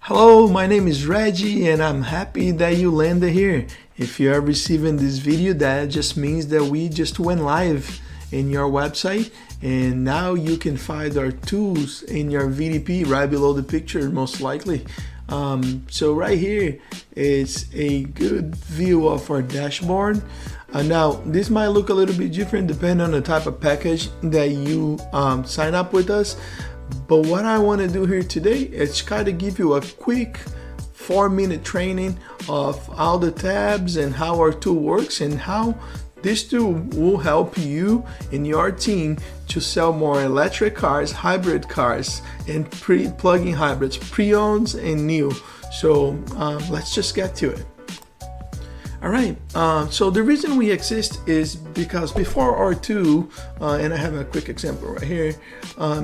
Hello, my name is Reggie and I'm happy that you landed here. If you are receiving this video, that just means that we just went live in your website and now you can find our tools in your VDP right below the picture most likely. So right here is a good view of our dashboard. Now this might look a little bit different depending on the type of package that you sign up with us. But what I want to do here today is kind of give you a quick 4-minute training of all the tabs and how our tool works and how this tool will help you and your team to sell more electric cars, hybrid cars, and plug-in hybrids, pre-owns and new. So let's just get to it. All right, so the reason we exist is because before R2, and I have a quick example right here,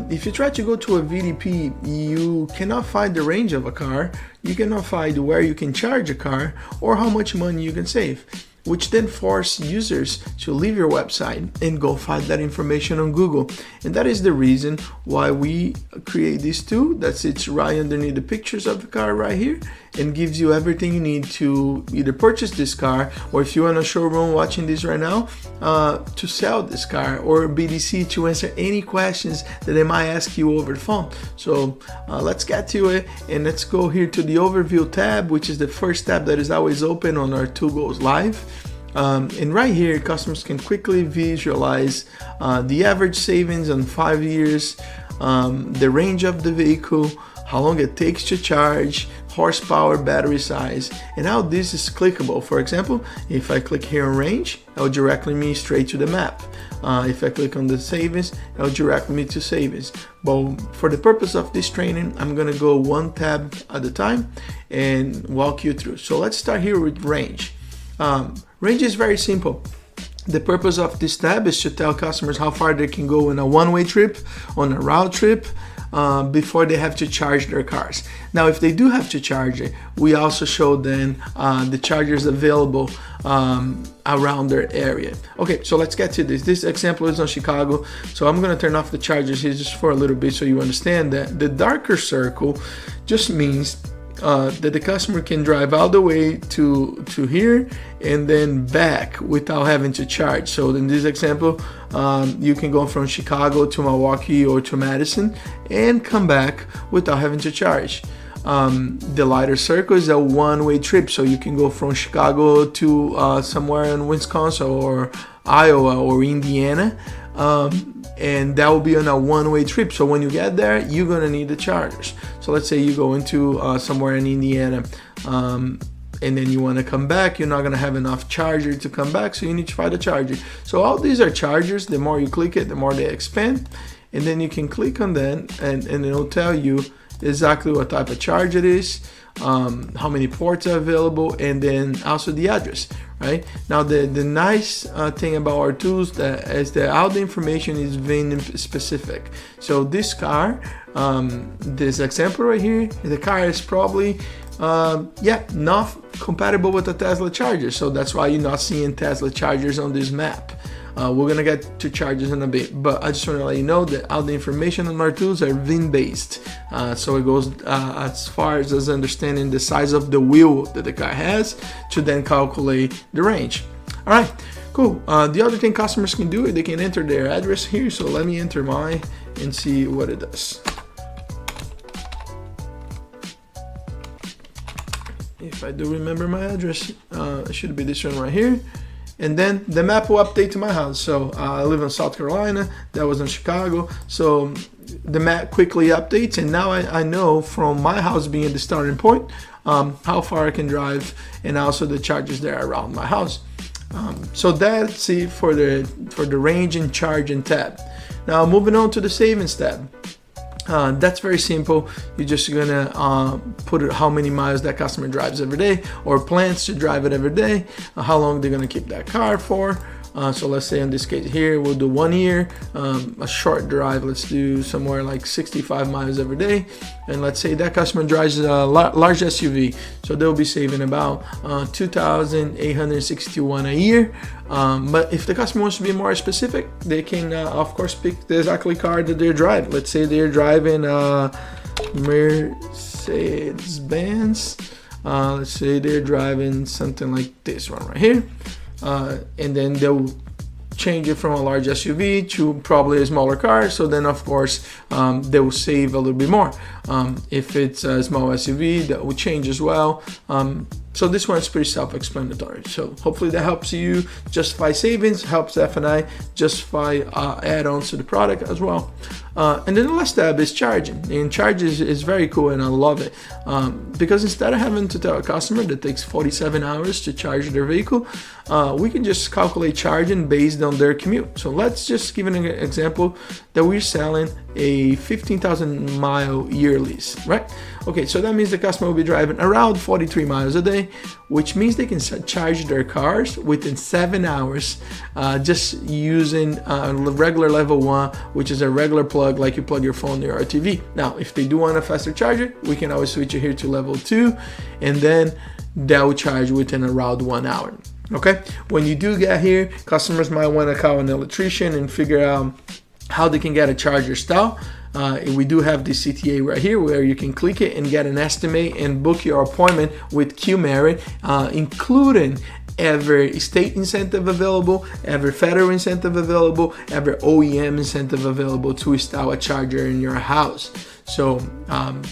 if you try to go to a VDP, you cannot find the range of a car, you cannot find where you can charge a car, or how much money you can save, which then force users to leave your website and go find that information on Google. And that is the reason why we create this tool that sits right underneath the pictures of the car right here and gives you everything you need to either purchase this car, or if you're in a showroom watching this right now, to sell this car, or BDC to answer any questions that they might ask you over the phone. So let's get to it and let's go here to the overview tab, which is the first tab that is always open on our tool goes live. And right here, customers can quickly visualize the average savings on 5 years, the range of the vehicle, how long it takes to charge, horsepower, battery size, and how this is clickable. For example, if I click here on range, it will directly me straight to the map. If I click on the savings, it will direct me to savings. But for the purpose of this training, I'm gonna go one tab at a time and walk you through. So let's start here with range. Range is very simple. The purpose of this tab is to tell customers how far they can go in a one-way trip, on a route trip, before they have to charge their cars. Now, if they do have to charge it, we also show them the chargers available around their area. Okay, so let's get to this. This example is on Chicago, so I'm gonna turn off the chargers here just for a little bit so you understand that the darker circle just means that the customer can drive all the way to here and then back without having to charge. So in this example, you can go from Chicago to Milwaukee or to Madison and come back without having to charge. The lighter circle is a one-way trip, so you can go from Chicago to somewhere in Wisconsin or Iowa or Indiana, and that will be on a one-way trip. So when you get there, you're gonna need the chargers. So let's say you go into somewhere in Indiana, and then you want to come back, you're not gonna have enough charger to come back, so you need to find a charger. So all these are chargers. The more you click it, the more they expand, and then you can click on them and it'll tell you exactly what type of charge it is, how many ports are available, and then also the address. Right now, the nice thing about our tools is that all the information is VIN specific. So this car, this example right here, the car is probably not compatible with a Tesla charger, so that's why you're not seeing Tesla chargers on this map. We're gonna get to chargers in a bit, but I just want to let you know that all the information on our tools are VIN based, so it goes as far as understanding the size of the wheel that the car has to then calculate the range. All right, cool. The other thing customers can do is they can enter their address here. So let me enter mine and see what it does. If I do remember my address, it should be this one right here. And then the map will update to my house. So I live in South Carolina, that was in Chicago. So the map quickly updates, and now I know from my house being the starting point, how far I can drive, and also the charges that are around my house. So that's it for the range and charging tab. Now moving on to the savings tab. That's very simple. You're just gonna put how many miles that customer drives every day, or plans to drive it every day, how long they're gonna keep that car for. So let's say in this case here, we'll do 1 year, a short drive. Let's do somewhere like 65 miles every day. And let's say that customer drives a large SUV. So they'll be saving about $2,861 a year. But if the customer wants to be more specific, they can, of course, pick the exactly car that they're driving. Let's say they're driving a Mercedes say it's Benz. Let's say they're driving something like this one right here, and then they'll change it from a large SUV to probably a smaller car. So then of course they will save a little bit more. If it's a small SUV, that will change as well. So this one's pretty self-explanatory. So hopefully that helps you justify savings, helps F&I justify add-ons to the product as well. And then the last tab is charging. And charge is very cool, and I love it. Because instead of having to tell a customer that takes 47 hours to charge their vehicle, we can just calculate charging based on their commute. So let's just give an example that we're selling a 15,000 mile year lease, right? Okay, so that means the customer will be driving around 43 miles a day, which means they can charge their cars within 7 hours just using regular level 1, which is a regular plug like you plug your phone or your TV. Now, if they do want a faster charger, we can always switch it here to level 2, and then that will charge within around 1 hour. Okay, when you do get here, customers might want to call an electrician and figure out how they can get a charger style. We do have the CTA right here where you can click it and get an estimate and book your appointment with Q-Merit, including every state incentive available, every federal incentive available, every OEM incentive available to install a charger in your house. So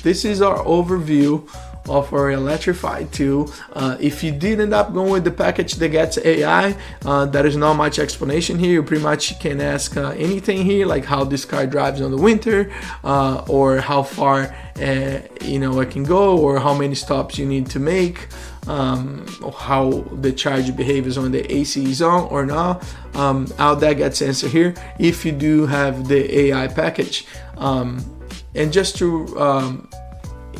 this is our overview of our electrified tool. If you did end up going with the package that gets AI, there is not much explanation here. You pretty much can ask anything here, like how this car drives on the winter, or how far it can go, or how many stops you need to make, or how the charge behaves when the AC is on or not. All that gets answered here if you do have the AI package. And just to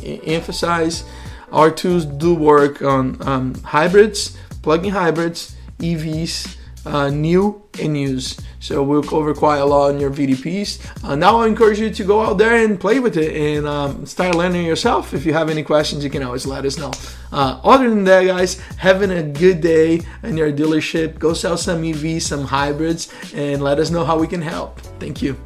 emphasize, our tools do work on hybrids, plug-in hybrids, EVs, new and used. So we'll cover quite a lot on your VDPs. Now I encourage you to go out there and play with it and start learning yourself. If you have any questions, you can always let us know. Other than that, guys, having a good day in your dealership. Go sell some EVs, some hybrids, and let us know how we can help. Thank you.